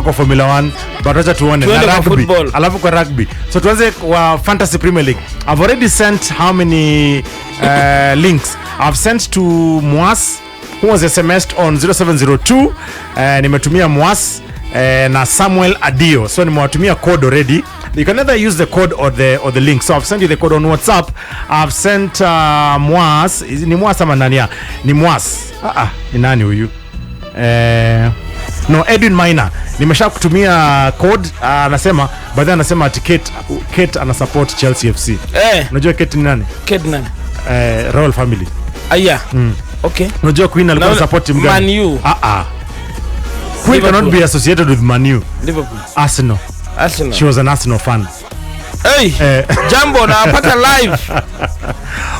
tumefika kwa Formula 1 but wacha tuone na rugby. Alafu kwa rugby. So tuanze kwa Fantasy Premier League. I've already sent how many links? I've sent to Mwas who was SMS'd on 0702. Nimetumia Mwas na Samuel Adio. So nimewatumia code already. You can either use the code or the link. So I've sent you the code on WhatsApp. I've sent Mwas. Ni Mwas ama nani? Ni Mwas. Ni nani huyu? No, Edwin Maina. Nimesha kutumia code. Anasema baadaye anasema ati Kate ana support Chelsea FC. Unajua Kate ni nani? Kate nani? Royal family. Aya. Okay. Unajua Queen alikuwa support team gani? Man U. Queen cannot be associated with Man U. Liverpool. Arsenal. She was an Arsenal fan. Hey, Jambo na pata live.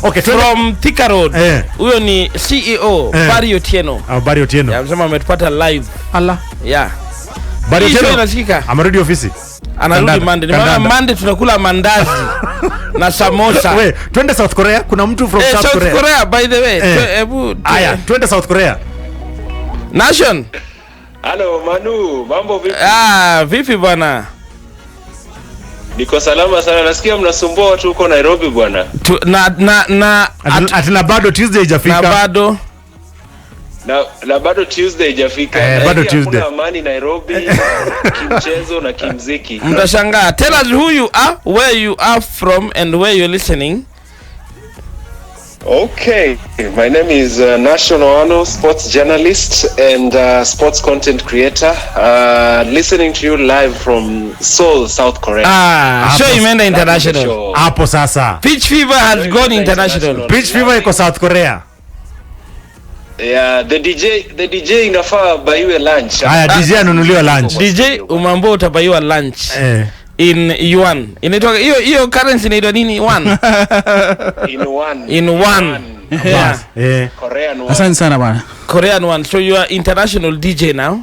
Okay, from Thika Road. Huyo ni CEO Barry Otieno. Barry Otieno. Anasema ametupata live. Allah. Yeah. Barry Otieno anashika. Amerudi ofisi. Anarudi Monday. Ni Monday tunakula mandazi na samosa. Wewe, twende South Korea. Kuna mtu from South Korea. South Korea by the way. Hebu aya, twende South Korea. Nation. Hello Manu, mambo vipi? Vipi bwana? Niko salama sana. Nasikia mnasumbua watu huko Nairobi bwana. Atina bado Tuesday haijafika. Na bado Tuesday haijafika. Bado Tuesday. Kuna amani Nairobi, kimchezo na kimziki. Mtashangaa. Tell us who you are, where you are from and where you're listening. Okay, my name is National Ano, sports journalist and sports content creator. Listening to you live from Seoul, South Korea. Show imeenda international. Hapo sasa. Pitch Fever has gone international. Pitch Fever iko South Korea. Yeah, the DJ inafaa baiwe lunch. Haya, DJ anunuliwa lunch. DJ umambo utabaiwa lunch. In yuan. Inaitwa hiyo currency inaitwa nini? Yuan. In one. Yeah. Korean one. Asante sana bwana. Korean one. So you are international DJ now.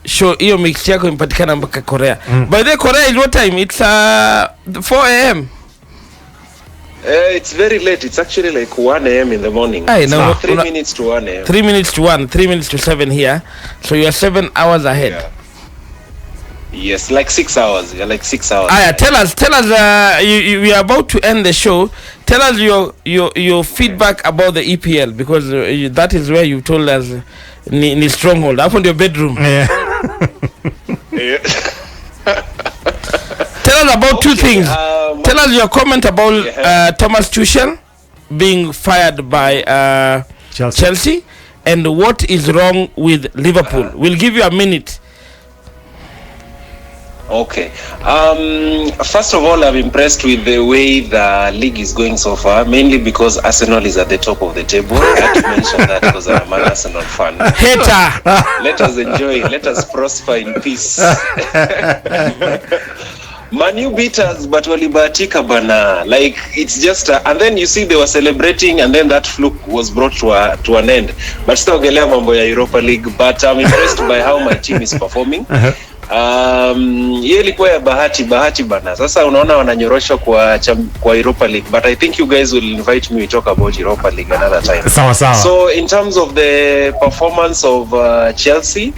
Show hiyo mix yako impatikana mpaka Korea. By the way, Korea is what time? It's 4 a.m. It's very late. It's actually like 1 a.m. in the morning. No, 3 minutes to 1 a.m. 3 minutes to 1, 3 minutes to 7 here. So you are 7 hours ahead. Yeah. Yes, like 6 hours. You're like 6 hours. Tell us. We are about to end the show. Tell us your feedback about the EPL because that is where you told us ni stronghold. Up on your bedroom. Yeah. Tell us about two things. Tell us your comment about Thomas Tuchel being fired by Chelsea and what is wrong with Liverpool. We'll give you a minute. Okay. First of all, I'm impressed with the way the league is going so far, mainly because Arsenal is at the top of the table. I had to mention that because I'm an Arsenal fan. Hater! Let us enjoy, let us prosper in peace. Man U beat us, but walibahatika bana. Like, it's just and then you see they were celebrating and then that fluke was brought to an end. But still ongelea mambo ya Europa League, but I'm impressed by how my team is performing. Hiyo ilikuwa ya bahati bana. Sasa unaona wananyorosha kwa Europa League, but I think you guys will invite me to talk about Europa League another time. Sawa. So in terms of the performance of Chelsea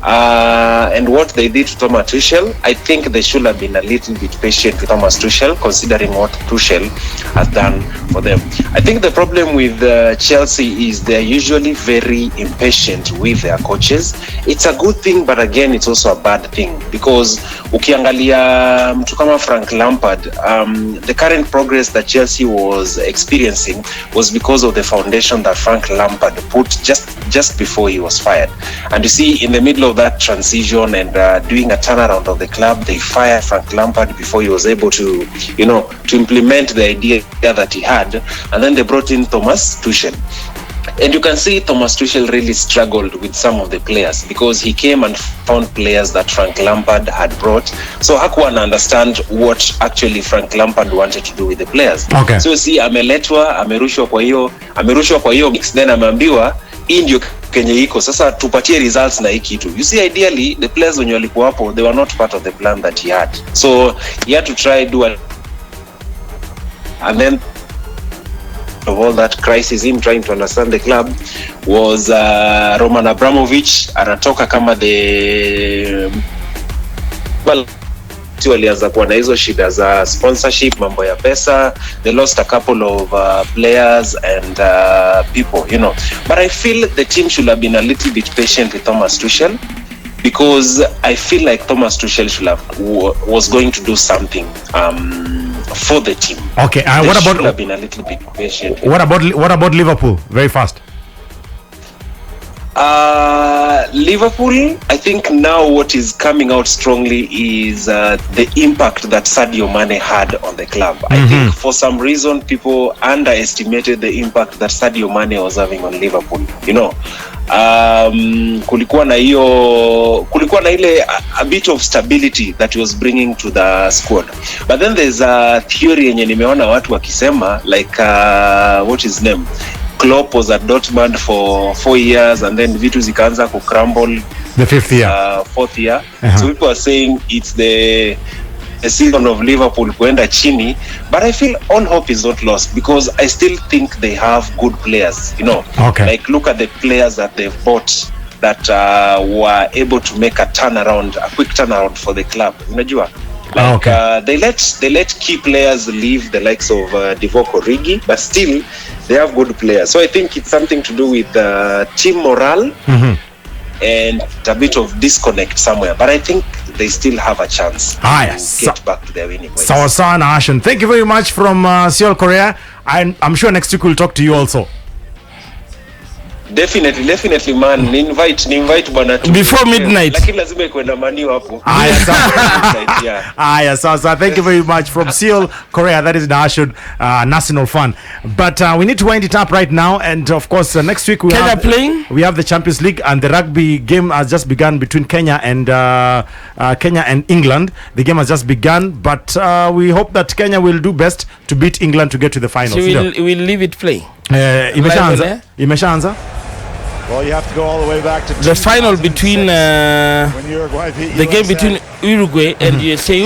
and what they did to Thomas Tuchel, I think they should have been a little bit patient with Thomas Tuchel, considering what Tuchel has done for them. I think the problem with Chelsea is they're usually very impatient with their coaches. It's a good thing, but again, it's also a bad thing because ukiangalia mtu kama Frank Lampard, the current progress that Chelsea was experiencing was because of the foundation that Frank Lampard put just before he was fired. And you see, in the middle of that transition and doing a turnaround of the club, they fired Frank Lampard before he was able to implement the idea that he had, and then they brought in Thomas Tuchel. And you can see Thomas Tuchel really struggled with some of the players because he came and found players that Frank Lampard had brought. So hakuwa na understand what actually Frank Lampard wanted to do with the players. Okay. So see, amerushwa kwa hiyo mix, then ameambiwa hii ndio Kenya iko sasa tupatie results na hii kitu. You see, ideally the players when walikuwa hapo, they were not part of the plan that he had. So he had to and then of all that crisis, him trying to understand the club was Roman Abramovich anatoka kama the walianza kuwa na hizo shida za sponsorship, mambo ya pesa. They lost a couple of players and people, you know. But I feel the team should have been a little bit patient with Thomas Tuchel, because I feel like Thomas Tuchel was going to do something for the team. Okay, what about have been a little bit patient. What about Liverpool? Very fast. Liverpool, I think now what is coming out strongly is the impact that Sadio Mane had on the club. I think for some reason people underestimated the impact that Sadio Mane was having on Liverpool. You know, kulikuwa na ile a bit of stability that he was bringing to the squad. But then there's a theory yenye nimeona watu wakisema, like what is his name? Klopp was at Dortmund for 4 years and then vitu zikaanza ku crumble the fourth year. So people are saying it's the season of Liverpool kuenda chini, but I feel all hope is not lost, because I still think they have good players, you know. Like look at the players that they've bought that were able to make a quick turnaround for the club, unajua. Like they let key players leave, the likes of Divock Origi, but still they have good players. So I think it's something to do with team morale and a bit of disconnect somewhere. But I think they still have a chance to get back to their winning ways. Sawa na Ashen. Thank you very much from Seoul, Korea. And I'm sure next week we'll talk to you also. Definitely man, ni invite bwana tu before midnight, lakini lazima ikwenda maniwa hapo. So thank you very much from Seoul, Korea. That is Nashud, national fan. But we need to wind it up right now, and of course next week we have the Champions League, and the rugby game has just begun between Kenya and England. The game has just begun, but we hope that Kenya will do best to beat England to get to the finals. So we'll leave it play. Imeshaanza. Well, you have to go all the way back to the final between the game between Uruguay and USA.